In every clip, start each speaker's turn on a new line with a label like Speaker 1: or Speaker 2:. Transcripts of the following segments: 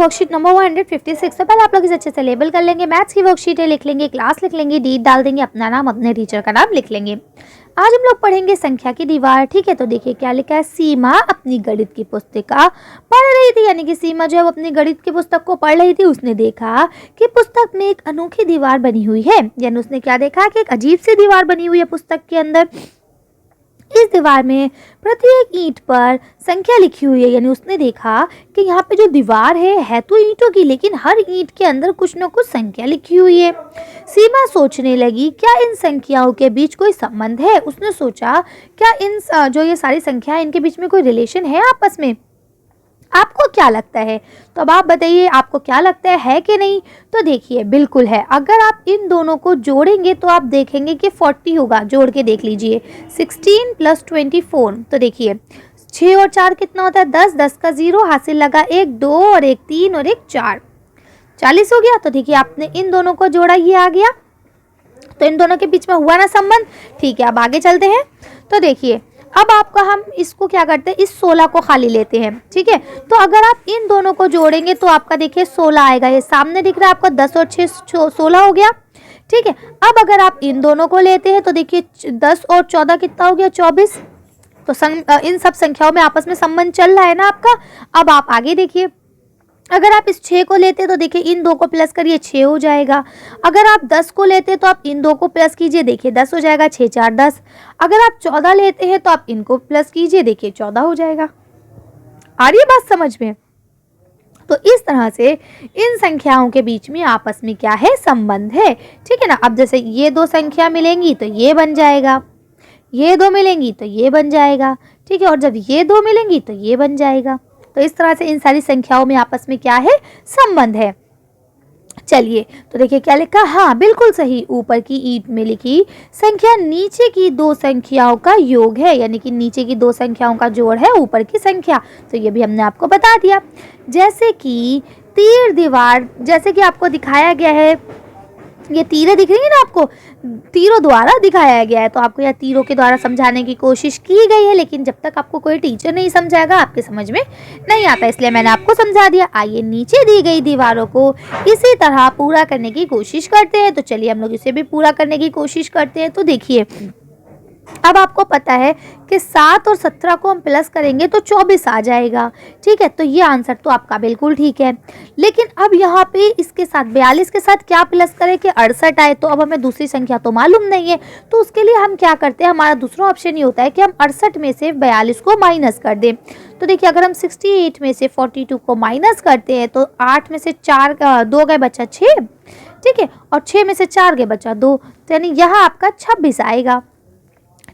Speaker 1: Worksheet number 156 है। पहले आप लोग इसे अच्छे से लेबल कर लेंगे। मैथ्स की वर्कशीट है, लिख लेंगे, क्लास लिख लेंगे, डेट डाल देंगे, अपना नाम, अपने टीचर का नाम लिख लेंगे। आज हम लोग पढ़ेंगे संख्या की दीवार। ठीक है, तो देखिए क्या लिखा है। सीमा अपनी गणित की पुस्तिका पढ़ रही थी, यानी कि सीमा जो है वो अपनी गणित की पुस्तक को पढ़ रही थी। उसने देखा कि पुस्तक में एक अनोखी दीवार बनी हुई है, यानी उसने क्या देखा कि एक अजीब सी दीवार बनी हुई है पुस्तक के अंदर। इस दीवार में प्रत्येक ईंट पर संख्या लिखी हुई है, यानी उसने देखा कि यहाँ पे जो दीवार है तो ईंटों की, लेकिन हर ईंट के अंदर कुछ न कुछ संख्या लिखी हुई है। सीमा सोचने लगी, क्या इन संख्याओं के बीच कोई संबंध है। उसने सोचा क्या इन जो ये सारी संख्या है इनके बीच में कोई रिलेशन है आपस में। आपको क्या लगता है? तो अब आप बताइए आपको क्या लगता है कि नहीं। तो देखिए बिल्कुल है। अगर आप इन दोनों को जोड़ेंगे तो आप देखेंगे कि 40 होगा। जोड़ के देख लीजिए, 16 + 24। तो देखिए 6 और 4 कितना होता है? 10। 10 का 0 हासिल लगा, 1 2 और 1 3 और 1 4, 40 हो गया। तो देखिए आपने इन दोनों को जोड़ा, ये आ गया। तो इन दोनों के बीच में हुआ ना संबंध। ठीक है, अब आगे चलते हैं। तो देखिए अब आपका हम इसको क्या करते हैं, इस 16 को खाली लेते हैं। ठीक है, तो अगर आप इन दोनों को जोड़ेंगे तो आपका देखिए 16 आएगा। ये सामने दिख रहा है आपको, 10 और 6 16 हो गया। ठीक है, अब अगर आप इन दोनों को लेते हैं तो देखिए 10 और 14 कितना हो गया? 24। तो इन सब संख्याओं में आपस में संबंध चल रहा है ना आपका। अब आप आगे देखिए, अगर आप इस 6 को लेते तो देखिए इन 2 को प्लस करिए, 6 हो जाएगा। अगर आप 10 को लेते तो आप इन 2 को प्लस कीजिए, देखिए 10 हो जाएगा, 6 4 10। अगर आप 14 लेते हैं तो आप इनको प्लस कीजिए, देखिए 14 हो जाएगा। आ रही है बात समझ में? तो इस तरह से इन संख्याओं के बीच में आपस में क्या है? संबंध है। ठीक है ना। अब जैसे ये 2 संख्या मिलेंगी तो ये बन जाएगा, ये 2 मिलेंगी तो ये बन जाएगा। ठीक है, और जब ये 2 मिलेंगी तो ये बन जाएगा। तो इस तरह से इन सारी संख्याओं में आपस में क्या है? संबंध है। चलिए तो देखिए क्या लिखा। हाँ बिल्कुल सही, ऊपर की ईंट में लिखी संख्या नीचे की 2 संख्याओं का योग है, यानी कि नीचे की 2 संख्याओं का जोड़ है ऊपर की संख्या। तो ये भी हमने आपको बता दिया। जैसे कि तीर दीवार, जैसे कि आपको दिखाया गया है, ये तीरें दिख रही है ना आपको, तीरों द्वारा दिखाया गया है। तो आपको यह तीरों के द्वारा समझाने की कोशिश की गई है, लेकिन जब तक आपको कोई टीचर नहीं समझाएगा आपके समझ में नहीं आता, इसलिए मैंने आपको समझा दिया। आइए नीचे दी गई दीवारों को इसी तरह पूरा करने की कोशिश करते हैं। तो चलिए हम लोग इसे भी पूरा करने की कोशिश करते हैं। तो देखिए अब आपको पता है कि 7 और 17 को हम प्लस करेंगे तो 24 आ जाएगा। ठीक है, तो ये आंसर तो आपका बिल्कुल ठीक है। लेकिन अब यहाँ पे इसके साथ 42 के साथ क्या प्लस करें कि 68 आए। तो अब हमें दूसरी संख्या तो मालूम नहीं है, तो उसके लिए हम क्या करते हैं, हमारा दूसरा ऑप्शन ये होता है कि हम 68 में से 42 को माइनस कर दें। तो देखिए अगर हम 68 में से 42 को माइनस करते हैं तो 8 में से 2 गए बचा 6। ठीक है, और 6 में से 4 गए बचा 2, तो यानी यहाँ आपका 26 आएगा।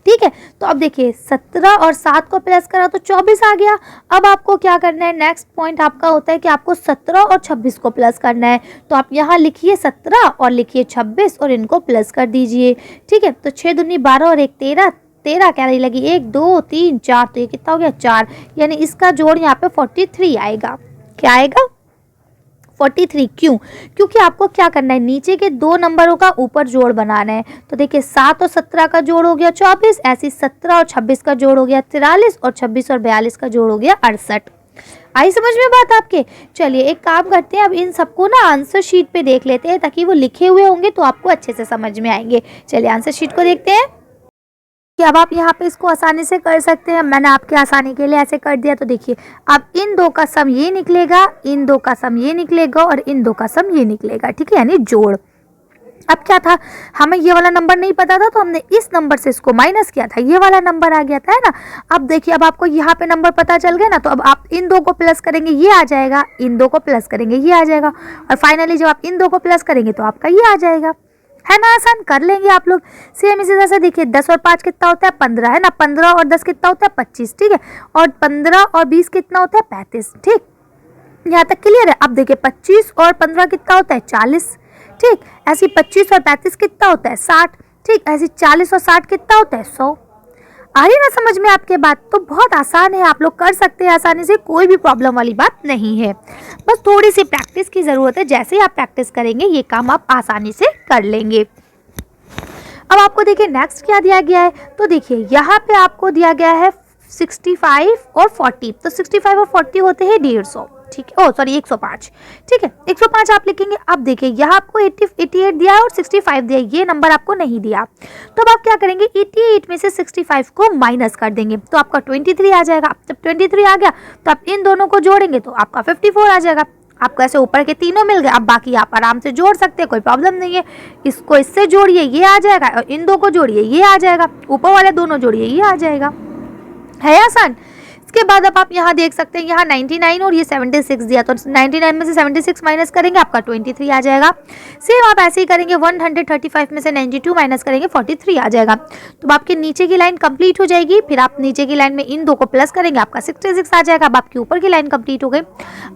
Speaker 1: ठीक है, तो अब देखिए 17 और 7 को प्लस करा तो 24 आ गया। अब आपको क्या करना है, नेक्स्ट पॉइंट आपका होता है कि आपको 17 और 26 को प्लस करना है। तो आप यहाँ लिखिए 17 और लिखिए 26 और इनको प्लस कर दीजिए। ठीक है, तो 6 दूनी 12 और 1 13, 13 क्या रही लगी, 1 2 3 4, तो ये कितना हो गया 4, यानी इसका जोड़ यहाँ पे 43 आएगा। क्या आएगा? 43। क्यों? क्योंकि आपको क्या करना है, नीचे के 2 नंबरों का ऊपर जोड़ बनाना है। तो देखिए 7 और 17 का जोड़ हो गया 24, ऐसी 17 और 26 का जोड़ हो गया 43, और 26 और 42 का जोड़ हो गया 68। आई समझ में बात आपके? चलिए एक काम करते हैं, अब इन सबको ना आंसर शीट पे देख लेते हैं, ताकि वो लिखे हुए होंगे तो आपको अच्छे से समझ में आएंगे। चलिए आंसर शीट को देखते हैं कि अब आप यहाँ पे इसको आसानी से कर सकते हैं। मैंने आपके आसानी के लिए ऐसे कर दिया। तो देखिए अब इन 2 का सम ये निकलेगा, इन 2 का सम ये निकलेगा, और इन 2 का सम ये निकलेगा। ठीक है, यानी जोड़। अब क्या था, हमें ये वाला नंबर नहीं पता था तो हमने इस नंबर से इसको माइनस किया था, ये वाला नंबर आ गया था, है ना। अब देखिए अब आपको यहाँ पे नंबर पता चल गया ना, तो अब आप इन 2 को प्लस करेंगे ये आ जाएगा, इन 2 को प्लस करेंगे ये आ जाएगा, और फाइनली जब आप इन 2 को प्लस करेंगे तो आपका ये आ जाएगा। है ना, आसान कर लेंगे आप लोग। सेम इसी तरह से देखिए 10 और 5 कितना होता है 15, है ना। 15 और 10 कितना होता है 25। ठीक है, और 15 और 20 कितना होता है 35। ठीक, यहाँ तक क्लियर है। अब देखिए 25 और 15 कितना होता है 40। ठीक, ऐसी 25 और 35 कितना होता है 60। ठीक, ऐसी 40 और 60 कितना होता है 100। आ रही ना समझ में आपके बात? तो बहुत आसान है, आप लोग कर सकते हैं आसानी से, कोई भी प्रॉब्लम वाली बात नहीं है। बस थोड़ी सी प्रैक्टिस की ज़रूरत है। जैसे ही आप प्रैक्टिस करेंगे ये काम आप आसानी से कर लेंगे। अब आपको देखिए नेक्स्ट क्या दिया गया है। तो देखिए यहाँ पे आपको दिया गया है 65 और 40। तो 65 और 40 होते हैं 150। ठीक है, ओ सॉरी 105, ठीक है 105 आप लिखेंगे। अब देखिए यहाँ आपको 88 दिया है और 65 दिया है, ये नंबर आपको नहीं दिया। तो अब आप क्या करेंगे, 88 में से 65 को माइनस कर देंगे तो आपका 23 आ जाएगा। जब 23 आ गया तो आप इन दोनों को जोड़ेंगे तो आपका 54 आ जाएगा। आपको ऐसे ऊपर के तीनों मिल गए, अब बाकी आप आराम से जोड़ सकते हैं, कोई प्रॉब्लम नहीं है। इसको इससे जोड़िए, ये आ जाएगा, और इन दो को जोड़िए, ये आ जाएगा। ऊपर वाले दोनों जोड़िए, ये आ जाएगा। है आसान। इसके बाद अब आप यहाँ देख सकते हैं, यहाँ 99 और ये 76 दिया, तो 99 में से 76 माइनस करेंगे आपका 23 आ जाएगा। सेम आप ऐसे ही करेंगे, 135 में से 92 माइनस करेंगे 43 आ जाएगा। तो आपके नीचे की लाइन कंप्लीट हो जाएगी। फिर आप नीचे की लाइन में इन दो को प्लस करेंगे, आपका 66 आ जाएगा। अब आपकी ऊपर की लाइन कंप्लीट हो गई।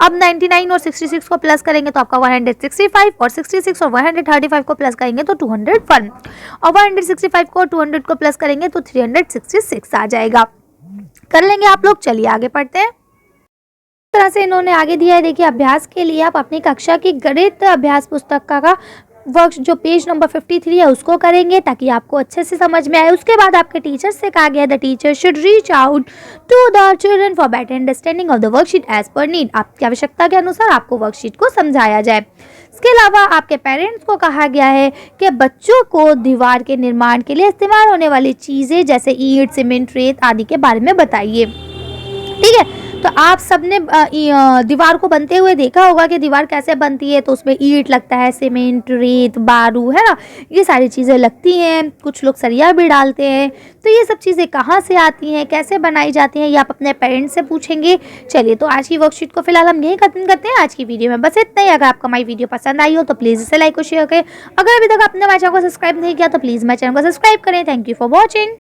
Speaker 1: अब 99 और 66 को प्लस करेंगे तो आपका 165, और 66 और 135 को प्लस करेंगे तो 201, और 165 को 200 को प्लस करेंगे तो 366 आ जाएगा। कर लेंगे आप लोग। चलिए आगे पढ़ते हैं। इस तरह से इन्होंने आगे दिया है। देखिए अभ्यास के लिए आप अपनी कक्षा की गणित अभ्यास पुस्तक का वर्क जो पेज नंबर 53 है उसको करेंगे ताकि आपको अच्छे से समझ में आए। उसके बाद आपके टीचर से कहा गया the teacher should reach out to the children for better understanding of the worksheet as per need. आपकी आवश्यकता के अनुसार आपको वर्कशीट को समझाया जाए। इसके अलावा आपके पेरेंट्स को कहा गया है कि बच्चों को दीवार के निर्माण के लिए इस्तेमाल होने वाली चीज़ें जैसे ईंट, सीमेंट, रेत आदि के बारे में बताइए। ठीक है, तो आप सबने दीवार को बनते हुए देखा होगा कि दीवार कैसे बनती है। तो उसमें ईंट लगता है, सीमेंट, रेत, बारू, है ना, ये सारी चीज़ें लगती हैं। कुछ लोग सरिया भी डालते हैं। तो ये सब चीज़ें कहाँ से आती हैं, कैसे बनाई जाती हैं, ये आप अपने पेरेंट्स से पूछेंगे। चलिए, तो आज की वर्कशीट को फिलहाल हम यही खत्म करते हैं। आज की वीडियो में बस इतना ही। अगर आपको हमारी वीडियो पसंद आई हो तो प्लीज़ इसे लाइक और शेयर करें। अगर अभी तक आपने हमारे चैनल को सब्सक्राइब नहीं किया तो प्लीज़ हमारे चैनल को सब्सक्राइब करें। Thank you for watching.